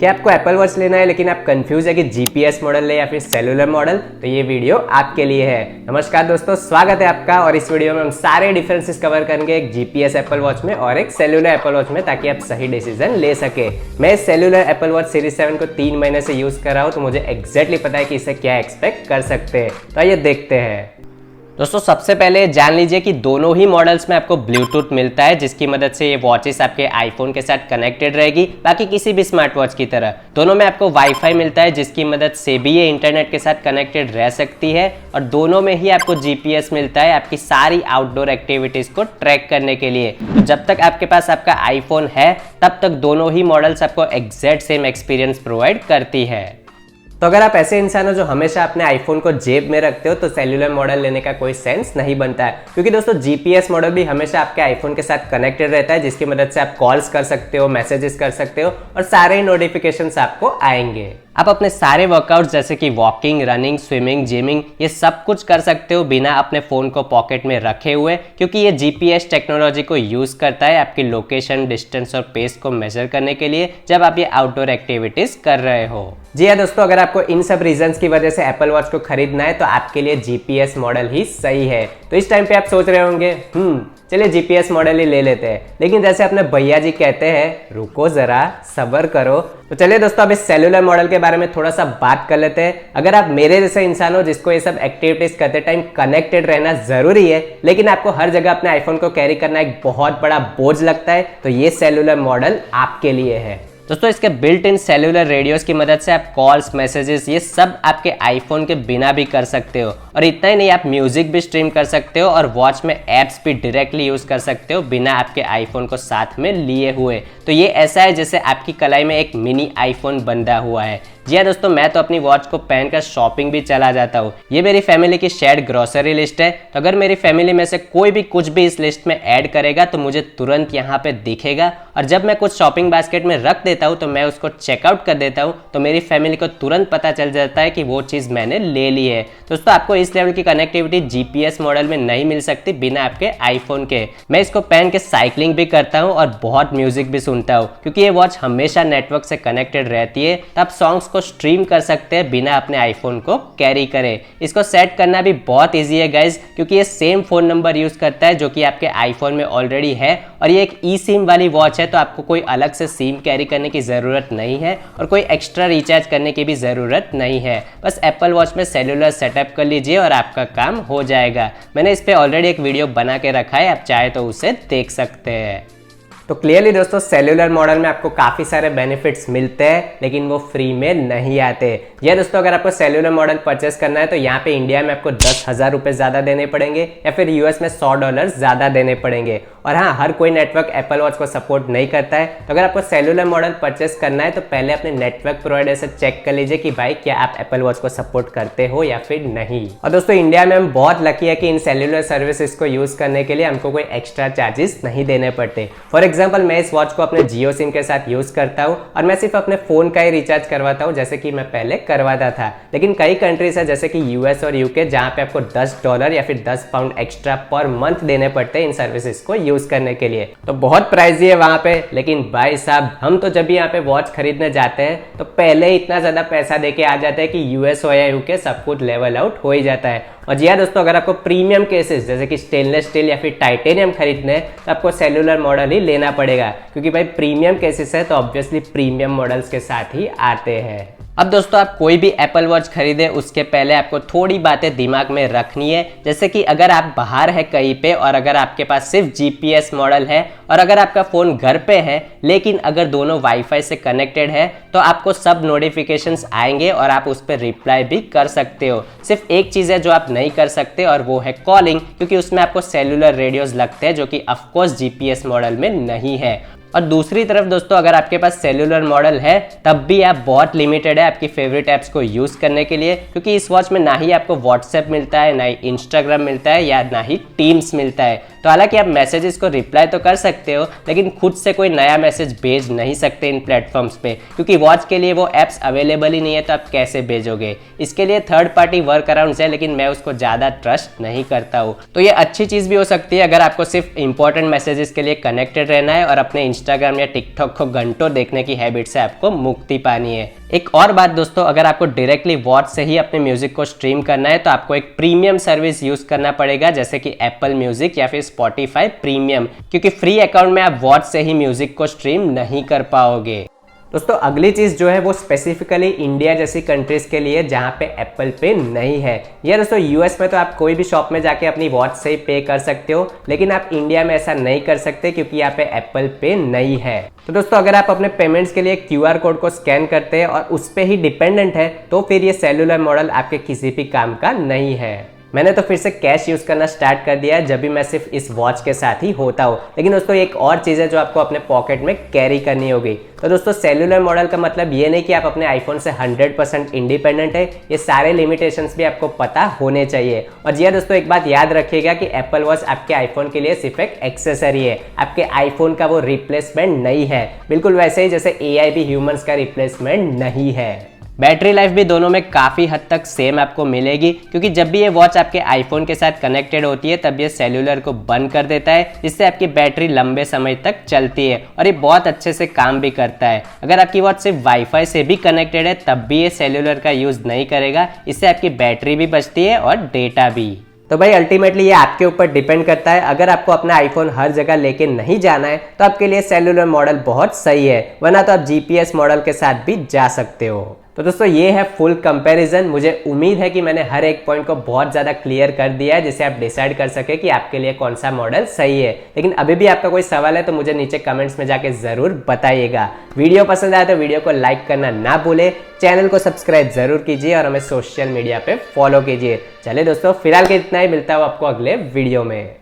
क्या आपको Apple watch लेना है लेकिन आप कंफ्यूज है कि जीपीएस मॉडल ले या फिर सेलुलर मॉडल, तो ये वीडियो आपके लिए है। नमस्कार दोस्तों, स्वागत है आपका। और इस वीडियो में हम सारे डिफरेंसेस कवर करेंगे, एक जीपीएस एप्पल वॉच में और एक सेलुलर एप्पल वॉच में, ताकि आप सही डिसीजन ले सके। मैं सेलुलर एप्पल वॉच सीरीज 7 को 3 महीने से यूज कर रहा हूँ, तो मुझे एग्जैक्टली पता है कि इसे क्या एक्सपेक्ट कर सकते हैं। तो आइए देखते हैं। दोस्तों सबसे पहले जान लीजिए कि दोनों ही मॉडल्स में आपको ब्लूटूथ मिलता है, जिसकी मदद से ये वॉचेस आपके आईफोन के साथ कनेक्टेड रहेगी, बाकी किसी भी स्मार्ट वॉच की तरह। दोनों में आपको वाईफाई मिलता है, जिसकी मदद से भी ये इंटरनेट के साथ कनेक्टेड रह सकती है। और दोनों में ही आपको जीपीएस मिलता है आपकी सारी आउटडोर एक्टिविटीज को ट्रैक करने के लिए। तो जब तक आपके पास आपका आईफोन है, तब तक दोनों ही मॉडल्स आपको एग्जैक्ट सेम एक्सपीरियंस प्रोवाइड करती है। तो अगर आप ऐसे इंसान हो जो हमेशा अपने आईफोन को जेब में रखते हो, तो सेल्युलर मॉडल लेने का कोई सेंस नहीं बनता है, क्योंकि दोस्तों जीपीएस मॉडल भी हमेशा आपके आईफोन के साथ कनेक्टेड रहता है, जिसकी मदद से आप कॉल्स कर सकते हो, मैसेजेस कर सकते हो और सारे नोटिफिकेशंस आपको आएंगे। आप अपने सारे वर्कआउट्स जैसे कि वॉकिंग, रनिंग, स्विमिंग, जिमिंग, ये सब कुछ कर सकते हो बिना अपने फ़ोन को पॉकेट में रखे हुए, क्योंकि ये जीपीएस टेक्नोलॉजी को यूज़ करता है आपकी लोकेशन, डिस्टेंस और पेस को मेजर करने के लिए, जब आप ये आउटडोर एक्टिविटीज़ कर रहे हो। जी हाँ दोस्तों, अगर आपको इन सब रीजंस की वजह से एप्पल वॉच को खरीदना है, तो आपके लिए जीपीएस मॉडल ही सही है। तो इस टाइम पे आप सोच रहे होंगे चलिए जीपीएस मॉडल ही ले लेते हैं, लेकिन जैसे अपने भैया जी कहते हैं, रुको जरा सब्र करो। तो चलिए दोस्तों, अब इस सेलुलर मॉडल के बारे में थोड़ा सा बात कर लेते हैं। अगर आप मेरे जैसे इंसान हो जिसको ये सब एक्टिविटीज करते टाइम कनेक्टेड रहना जरूरी है, लेकिन आपको हर जगह अपने आईफोन को कैरी करना एक बहुत बड़ा बोझ लगता है, तो ये सेलुलर मॉडल आपके लिए है। दोस्तों इसके बिल्ट इन सेलुलर रेडियोस की मदद से आप कॉल्स, मैसेजेस, ये सब आपके आईफोन के बिना भी कर सकते हो। और इतना ही नहीं, आप म्यूजिक भी स्ट्रीम कर सकते हो और वॉच में एप्स भी डायरेक्टली यूज कर सकते हो बिना आपके आईफोन को साथ में लिए हुए। तो ये ऐसा है जैसे आपकी कलाई में एक मिनी आईफोन बंधा हुआ है। जी हाँ दोस्तों, मैं तो अपनी वॉच को पहनकर शॉपिंग भी चला जाता हूँ। ये मेरी फैमिली की शेयर्ड ग्रोसरी लिस्ट है, तो अगर मेरी फैमिली में से कोई भी कुछ भी इस लिस्ट में ऐड करेगा, तो मुझे तुरंत यहाँ पे दिखेगा। और जब मैं कुछ शॉपिंग बास्केट में रख देता हूँ, तो मैं उसको चेकआउट कर देता हूँ, तो मेरी फैमिली को तुरंत पता चल जाता है कि वो चीज़ मैंने ले ली है। दोस्तों आपको इस लेवल की कनेक्टिविटी जीपीएस मॉडल में नहीं मिल सकती बिना आपके आईफोन के। मैं इसको पहन के साइकिलिंग भी करता हूँ और बहुत म्यूजिक भी सुनता हूँ, क्योंकि ये वॉच हमेशा नेटवर्क से कनेक्टेड रहती है। तो आप सॉन्ग्स को स्ट्रीम कर सकते हैं बिना अपने आईफोन को कैरी करे। इसको सेट करना भी बहुत ईजी है गाइज, क्योंकि ये सेम फोन नंबर यूज करता है जो कि आपके आईफोन में ऑलरेडी है। और ये एक ई सिम वाली वॉच है, तो आपको कोई अलग से सिम कैरी करने की जरूरत नहीं है और कोई एक्स्ट्रा रिचार्ज करने की भी जरूरत नहीं है। बस एप्पल वॉच में सेलुलर सेटअप कर लीजिए और आपका काम हो जाएगा। मैंने इस पे ऑलरेडी एक वीडियो बना के रखा है, आप चाहे तो उसे देख सकते हैं। तो क्लियरली दोस्तों, सेलुलर मॉडल में आपको काफ़ी सारे बेनिफिट्स मिलते हैं, लेकिन वो फ्री में नहीं आते। ये दोस्तों, अगर आपको सेलुलर मॉडल परचेस करना है, तो यहाँ पे इंडिया में आपको 10,000 रुपये ज़्यादा देने पड़ेंगे, या फिर यूएस में $100 ज़्यादा देने पड़ेंगे। और हाँ, हर कोई नेटवर्क एप्पल वॉच को सपोर्ट नहीं करता है। तो अगर आपको सेलुलर मॉडल परचेस करना है, तो पहले अपने नेटवर्क प्रोवाइडर से चेक कर लीजिए कि भाई क्या आप एप्पल वॉच को सपोर्ट करते हो या फिर नहीं। और दोस्तों इंडिया में हम बहुत लकी है कि इन सेलुलर सर्विसेज को यूज करने के लिए हमको कोई एक्स्ट्रा चार्जेस नहीं देने पड़ते। फॉर एग्जाम्पल, मैं इस वॉच को अपने जियो सिम के साथ यूज करता हूँ और मैं सिर्फ अपने फोन का ही रिचार्ज करवाता हूँ, जैसे कि मैं पहले करवाता था। लेकिन कई कंट्रीज है जैसे कि यूएस और यूके, जहाँ पे आपको $10 या फिर 10 पाउंड एक्स्ट्रा पर मंथ देने पड़ते हैं इन सर्विसेज को यूज करने के लिए। तो बहुत प्राइजी है वहां पे। लेकिन भाई साहब, हम तो जब भी यहाँ पे वॉच खरीदने जाते हैं, तो पहले इतना ज्यादा पैसा देके आ जाते हैं कि यूएस हो या यूके, सब कुछ लेवल आउट हो ही जाता है। और जी हाँ दोस्तों, अगर आपको प्रीमियम केसेस जैसे कि स्टेनलेस स्टील या फिर टाइटेनियम खरीदने हैं, तो आपको सेलुलर मॉडल ही लेना पड़ेगा, क्योंकि भाई प्रीमियम केसेस है तो ऑब्वियसली प्रीमियम मॉडल्स के साथ ही आते हैं। अब दोस्तों, आप कोई भी एप्पल वॉच खरीदे उसके पहले आपको थोड़ी बातें दिमाग में रखनी है, जैसे कि अगर आप बाहर है कहीं पे और अगर आपके पास सिर्फ जीपीएस मॉडल है, और अगर आपका फ़ोन घर पे है लेकिन अगर दोनों वाईफाई से कनेक्टेड है, तो आपको सब नोटिफिकेशंस आएंगे और आप उस पर रिप्लाई भी कर सकते हो। सिर्फ एक चीज़ है जो आप नहीं कर सकते, और वो है कॉलिंग, क्योंकि उसमें आपको सेलुलर रेडियोज लगते हैं, जो कि ऑफकोर्स जीपीएस मॉडल में नहीं है। और दूसरी तरफ दोस्तों, अगर आपके पास सेलुलर मॉडल है, तब भी आप बहुत लिमिटेड है आपकी फेवरेट ऐप्स को यूज करने के लिए, क्योंकि इस वॉच में ना ही आपको व्हाट्सएप मिलता है, ना ही इंस्टाग्राम मिलता है, या ना ही टीम्स मिलता है। तो हालांकि आप मैसेजेस को रिप्लाई तो कर सकते हो, लेकिन खुद से कोई नया मैसेज भेज नहीं सकते इन प्लेटफॉर्म्स पे, क्योंकि वॉच के लिए वो ऐप्स अवेलेबल ही नहीं है, तो आप कैसे भेजोगे। इसके लिए थर्ड पार्टी वर्क अराउंड्स है, लेकिन मैं उसको ज़्यादा ट्रस्ट नहीं करता हूँ। तो ये अच्छी चीज़ भी हो सकती है अगर आपको सिर्फ इंपॉर्टेंट मैसेजेस के लिए कनेक्टेड रहना है और अपने इंस्टाग्राम या टिकटॉक को घंटों देखने की हैबिट से आपको मुक्ति पानी है। एक और बात दोस्तों, अगर आपको डायरेक्टली वॉच से ही अपने म्यूजिक को स्ट्रीम करना है तो आपको एक प्रीमियम सर्विस यूज करना पड़ेगा, जैसे कि एप्पल म्यूजिक या फिर स्पॉटिफाई प्रीमियम, क्योंकि फ्री अकाउंट में आप वॉच से ही म्यूजिक को स्ट्रीम नहीं कर पाओगे। दोस्तों अगली चीज़ जो है वो स्पेसिफिकली इंडिया जैसी कंट्रीज के लिए जहाँ पे एप्पल पे नहीं है। ये दोस्तों यूएस में तो आप कोई भी शॉप में जाके अपनी वॉच से ही पे कर सकते हो, लेकिन आप इंडिया में ऐसा नहीं कर सकते क्योंकि यहाँ पे एप्पल पे नहीं है। तो दोस्तों अगर आप अपने पेमेंट्स के लिए क्यूआर कोड को स्कैन करते हैं और उस पर ही डिपेंडेंट है, तो फिर ये सेलुलर मॉडल आपके किसी भी काम का नहीं है। मैंने तो फिर से कैश यूज़ करना स्टार्ट कर दिया है जब भी मैं सिर्फ इस वॉच के साथ ही होता हूँ। लेकिन दोस्तों एक और चीज़ है जो आपको अपने पॉकेट में कैरी करनी होगी। तो दोस्तों सेलुलर मॉडल का मतलब ये नहीं कि आप अपने आईफोन से 100% इंडिपेंडेंट है, ये सारे लिमिटेशंस भी आपको पता होने चाहिए। और जी दोस्तों एक बात याद रखिएगा कि एप्पल वॉच आपके आईफोन के लिए सिर्फ एक एक्सेसरी है, आपके आईफोन का वो रिप्लेसमेंट नहीं है। बिल्कुल वैसे ही जैसे AI भी ह्यूमंस का रिप्लेसमेंट नहीं है। बैटरी लाइफ भी दोनों में काफ़ी हद तक सेम आपको मिलेगी, क्योंकि जब भी ये वॉच आपके आईफोन के साथ कनेक्टेड होती है तब ये सेल्यूलर को बंद कर देता है, जिससे आपकी बैटरी लंबे समय तक चलती है और ये बहुत अच्छे से काम भी करता है। अगर आपकी वॉच सिर्फ वाईफाई से भी कनेक्टेड है तब भी ये सेल्यूलर का यूज़ नहीं करेगा, इससे आपकी बैटरी भी बचती है और डेटा भी। तो भाई अल्टीमेटली ये आपके ऊपर डिपेंड करता है। अगर आपको अपना आईफोन हर जगह लेके नहीं जाना है तो आपके लिए सेल्युलर मॉडल बहुत सही है, वरना तो आप जीपीएस मॉडल के साथ भी जा सकते हो। तो दोस्तों ये है फुल कंपैरिजन। मुझे उम्मीद है कि मैंने हर एक पॉइंट को बहुत ज़्यादा क्लियर कर दिया है, जिससे आप डिसाइड कर सके कि आपके लिए कौन सा मॉडल सही है। लेकिन अभी भी आपका कोई सवाल है तो मुझे नीचे कमेंट्स में जाके ज़रूर बताइएगा। वीडियो पसंद आया तो वीडियो को लाइक करना ना भूले, चैनल को सब्सक्राइब जरूर कीजिए और हमें सोशल मीडिया पे फॉलो कीजिए। चलिए दोस्तों फिलहाल के इतना ही, मिलता हूँ आपको अगले वीडियो में।